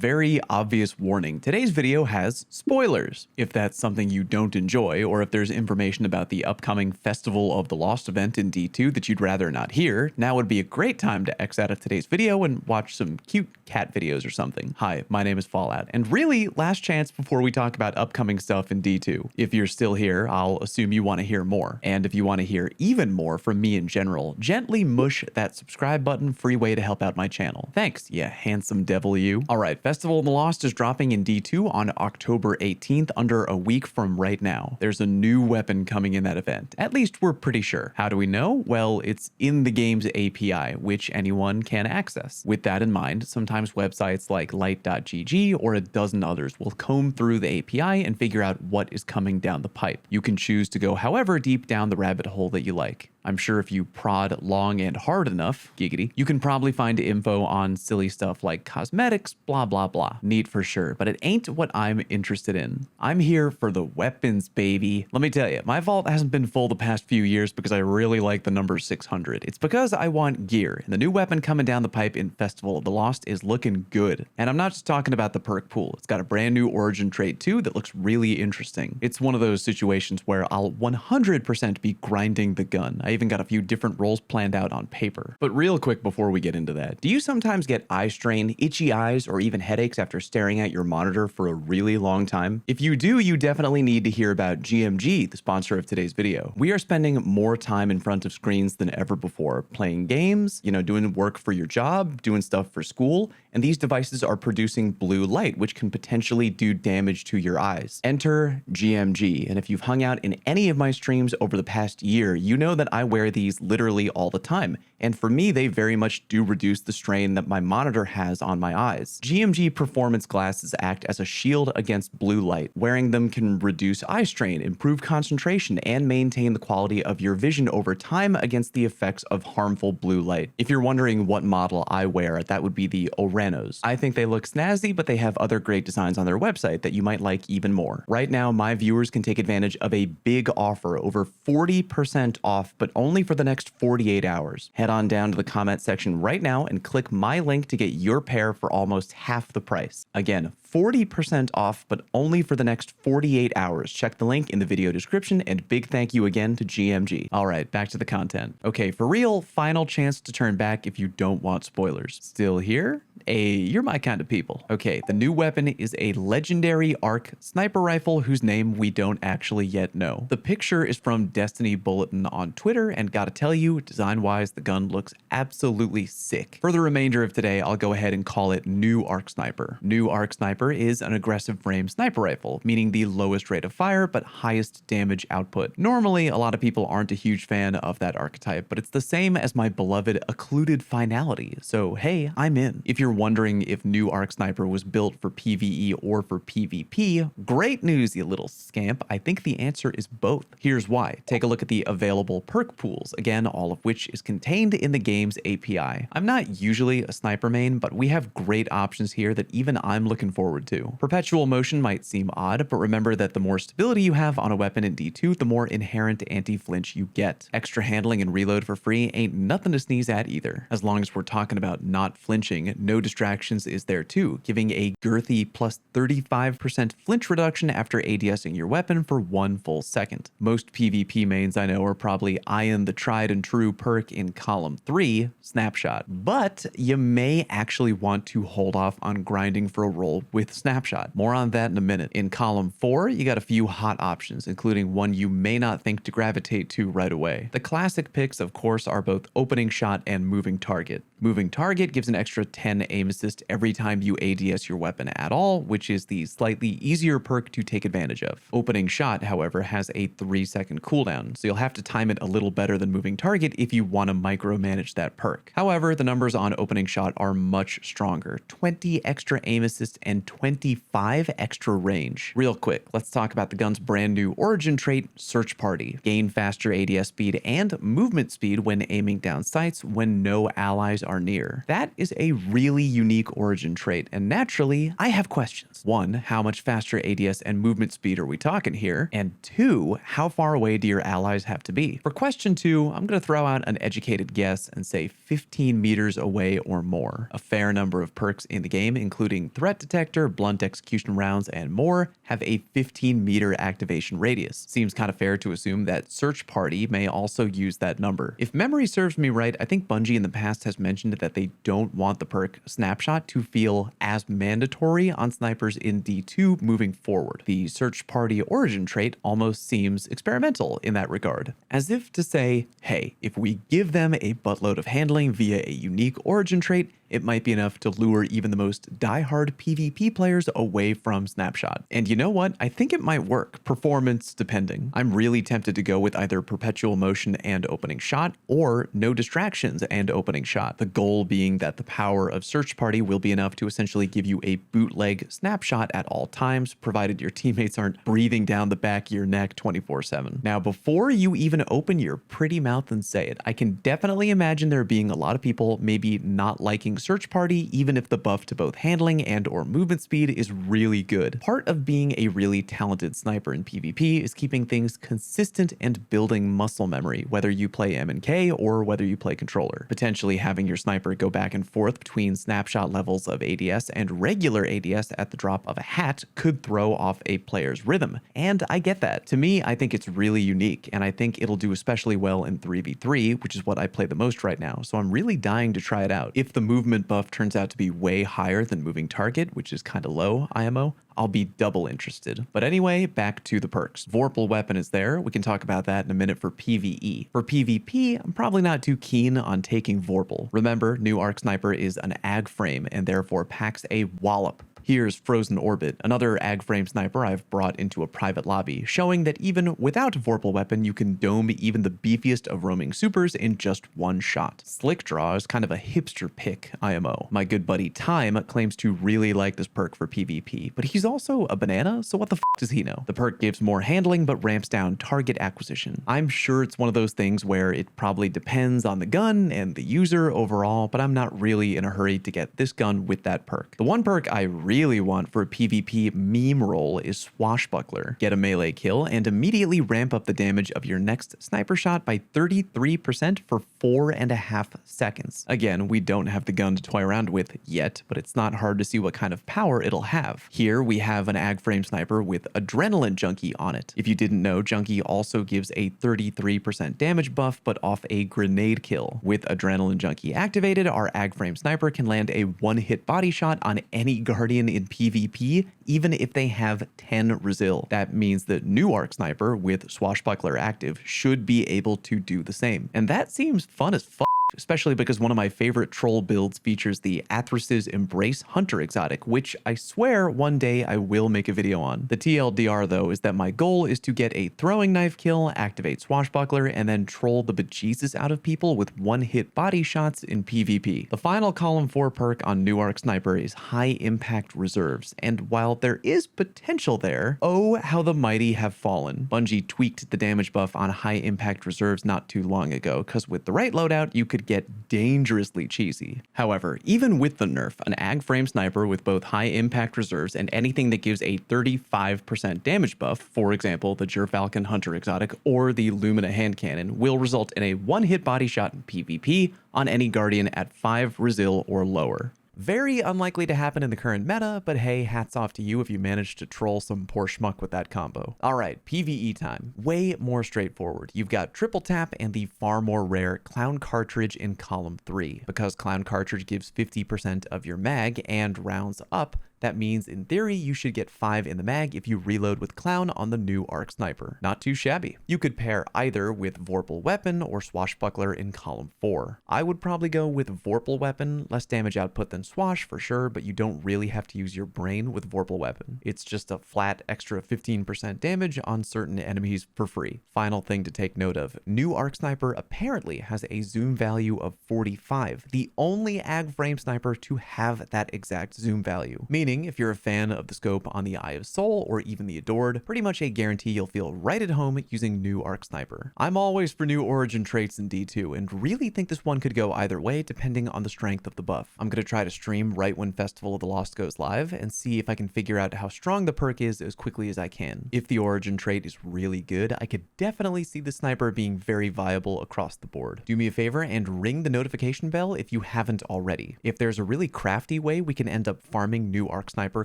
Very obvious warning. Today's video has spoilers. If that's something you don't enjoy, or if there's information about the upcoming Festival of the Lost event in D2 that you'd rather not hear, now would be a great time to X out of today's video and watch some cute cat videos or something. Hi, my name is Fallout, and really, last chance before we talk about upcoming stuff in D2. If you're still here, I'll assume you want to hear more. And if you want to hear even more from me in general, gently mush that subscribe button, free way to help out my channel. Thanks, you handsome devil you. Alright, Festival of the Lost is dropping in D2 on October 18th, under a week from right now. There's a new weapon coming in that event. At least we're pretty sure. How do we know? Well, it's in the game's API, which anyone can access. With that in mind, sometimes websites like light.gg or a dozen others will comb through the API and figure out what is coming down the pipe. You can choose to go however deep down the rabbit hole that you like. I'm sure if you prod long and hard enough, giggity, you can probably find info on silly stuff like cosmetics, blah, blah, blah. Neat for sure, but it ain't what I'm interested in. I'm here for the weapons, baby. Let me tell you, my vault hasn't been full the past few years because I really like the number 600. It's because I want gear, and the new weapon coming down the pipe in Festival of the Lost is looking good. And I'm not just talking about the perk pool. It's got a brand new origin trait too that looks really interesting. It's one of those situations where I'll 100% be grinding the gun. I even got a few different roles planned out on paper. But real quick before we get into that, do you sometimes get eye strain, itchy eyes, or even headaches after staring at your monitor for a really long time? If you do, you definitely need to hear about GMG, the sponsor of today's video. We are spending more time in front of screens than ever before, playing games, doing work for your job, doing stuff for school, and these devices are producing blue light, which can potentially do damage to your eyes. Enter GMG, and if you've hung out in any of my streams over the past year, you know that I wear these literally all the time, and for me, they very much do reduce the strain that my monitor has on my eyes. GMG performance glasses act as a shield against blue light. Wearing them can reduce eye strain, improve concentration, and maintain the quality of your vision over time against the effects of harmful blue light. If you're wondering what model I wear, that would be the Oranos. I think they look snazzy, but they have other great designs on their website that you might like even more. Right now, my viewers can take advantage of a big offer, over 40% off, but only for the next 48 hours. Head on down to the comment section right now and click my link to get your pair for almost half the price. Again, 40% off, but only for the next 48 hours. Check the link in the video description, and big thank you again to GMG. All right, back to the content. Okay, for real, final chance to turn back if you don't want spoilers. Still here? You're my kind of people. Okay, the new weapon is a legendary ARC sniper rifle whose name we don't actually yet know. The picture is from Destiny Bulletin on Twitter, and gotta tell you, design-wise, the gun looks absolutely sick. For the remainder of today, I'll go ahead and call it New ARC Sniper. New ARC Sniper is an aggressive frame sniper rifle, meaning the lowest rate of fire but highest damage output. Normally, a lot of people aren't a huge fan of that archetype, but it's the same as my beloved occluded finality, so hey, I'm in. If you're wondering if New ARC Sniper was built for PvE or for PvP, great news, you little scamp. I think the answer is both. Here's why. Take a look at the available perk pools, again, all of which is contained in the game's API. I'm not usually a sniper main, but we have great options here that even I'm looking forward to. Perpetual motion might seem odd, but remember that the more stability you have on a weapon in D2, the more inherent anti-flinch you get. Extra handling and reload for free ain't nothing to sneeze at either. As long as we're talking about not flinching, no distractions is there too, giving a girthy plus 35% flinch reduction after ADSing your weapon for 1 full second. Most PvP mains I know are probably eyeing the tried and true perk in column 3, Snapshot, but you may actually want to hold off on grinding for a role with Snapshot. More on that in a minute. In column 4, you got a few hot options, including one you may not think to gravitate to right away. The classic picks, of course, are both Opening Shot and Moving Target. Moving Target gives an extra 10 aim assist every time you ADS your weapon at all, which is the slightly easier perk to take advantage of. Opening Shot, however, has a 3-second cooldown, so you'll have to time it a little better than Moving Target if you want to micromanage that perk. However, the numbers on Opening Shot are much stronger. 20 extra aim assist and 25 extra range. Real quick, let's talk about the gun's brand new origin trait, Search Party. Gain faster ADS speed and movement speed when aiming down sights when no allies are near. That is a really unique origin trait, and naturally, I have questions. 1, how much faster ADS and movement speed are we talking here? And 2, how far away do your allies have to be? For questions question 2, I'm going to throw out an educated guess and say 15 meters away or more. A fair number of perks in the game, including threat detector, blunt execution rounds, and more, have a 15-meter activation radius. Seems kind of fair to assume that Search Party may also use that number. If memory serves me right, I think Bungie in the past has mentioned that they don't want the perk Snapshot to feel as mandatory on snipers in D2 moving forward. The Search Party origin trait almost seems experimental in that regard, as if to say, hey, if we give them a buttload of handling via a unique origin trait, it might be enough to lure even the most diehard PvP players away from Snapshot. And you know what? I think it might work, performance depending. I'm really tempted to go with either perpetual motion and opening shot, or no distractions and opening shot. The goal being that the power of Search Party will be enough to essentially give you a bootleg snapshot at all times, provided your teammates aren't breathing down the back of your neck 24/7. Now, before you even open your pretty mouth and say it, I can definitely imagine there being a lot of people maybe not liking Search Party, even if the buff to both handling and or movement speed is really good. Part of being a really talented sniper in PvP is keeping things consistent and building muscle memory, whether you play M&K or whether you play controller. Potentially having your sniper go back and forth between snapshot levels of ADS and regular ADS at the drop of a hat could throw off a player's rhythm, and I get that. To me, I think it's really unique, and I think it'll do especially well in 3v3, which is what I play the most right now, so I'm really dying to try it out. If the movement buff turns out to be way higher than moving target, which is kind of low IMO, I'll be double interested. But anyway, back to the perks. Vorpal weapon is there. We can talk about that in a minute for PvE. For PvP, I'm probably not too keen on taking Vorpal. Remember, new Arc Sniper is an ag frame and therefore packs a wallop. Here's Frozen Orbit, another ag frame sniper I've brought into a private lobby, showing that even without Vorpal weapon, you can dome even the beefiest of roaming supers in just one shot. Slick Draw is kind of a hipster pick IMO. My good buddy Time claims to really like this perk for PvP, but he's also a banana, so what the f does he know? The perk gives more handling but ramps down target acquisition. I'm sure it's one of those things where it probably depends on the gun and the user overall, but I'm not really in a hurry to get this gun with that perk. The one perk I really want for a PvP meme role is Swashbuckler. Get a melee kill and immediately ramp up the damage of your next sniper shot by 33% for 4.5 seconds. Again, we don't have the gun to toy around with yet, but it's not hard to see what kind of power it'll have. Here we have an ag frame sniper with Adrenaline Junkie on it. If you didn't know, Junkie also gives a 33% damage buff, but off a grenade kill. With Adrenaline Junkie activated, our ag frame sniper can land a one-hit body shot on any Guardian in PvP, even if they have 10 resil. That means that new Arc Sniper with Swashbuckler active should be able to do the same. And that seems fun as fuck, especially because one of my favorite troll builds features the Athrus's Embrace Hunter exotic, which I swear one day I will make a video on. The TLDR though is that my goal is to get a throwing knife kill, activate Swashbuckler, and then troll the bejesus out of people with one-hit body shots in PvP. The final column 4 perk on new Arc Sniper is High Impact Reserves, and while there is potential there, oh how the mighty have fallen. Bungie tweaked the damage buff on High Impact Reserves not too long ago, because with the right loadout you could get dangerously cheesy. However, even with the nerf, an ag frame sniper with both high impact reserves and anything that gives a 35% damage buff, for example, the Gerfalcon Hunter exotic or the Lumina hand cannon, will result in a one-hit body shot in PvP on any Guardian at 5 resil or lower. Very unlikely to happen in the current meta, but hey, hats off to you if you managed to troll some poor schmuck with that combo. Alright, PvE time. Way more straightforward. You've got triple tap and the far more rare Clown Cartridge in column 3. Because Clown Cartridge gives 50% of your mag and rounds up, that means, in theory, you should get 5 in the mag if you reload with Clown on the new Arc Sniper. Not too shabby. You could pair either with Vorpal Weapon or Swashbuckler in column 4. I would probably go with Vorpal Weapon, less damage output than Swash for sure, but you don't really have to use your brain with Vorpal Weapon. It's just a flat extra 15% damage on certain enemies for free. Final thing to take note of, new Arc Sniper apparently has a zoom value of 45, the only ag frame sniper to have that exact zoom value, meaning King if you're a fan of the scope on the Eye of Soul or even the Adored. Pretty much a guarantee you'll feel right at home using new Arc Sniper. I'm always for new origin traits in D2 and really think this one could go either way depending on the strength of the buff. I'm going to try to stream right when Festival of the Lost goes live and see if I can figure out how strong the perk is as quickly as I can. If the origin trait is really good, I could definitely see the sniper being very viable across the board. Do me a favor and ring the notification bell if you haven't already. If there's a really crafty way we can end up farming new Arc Sniper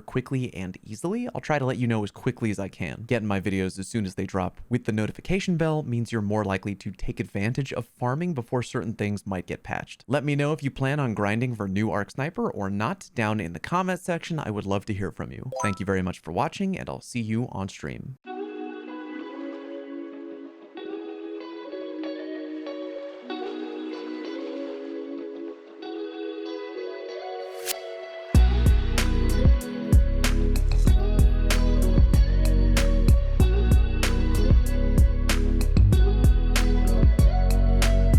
quickly and easily, I'll try to let you know as quickly as I can. Getting my videos as soon as they drop with the notification bell means you're more likely to take advantage of farming before certain things might get patched. Let me know if you plan on grinding for new Arc Sniper or not down in the comment section. I would love to hear from you. Thank you very much for watching, and I'll see you on stream.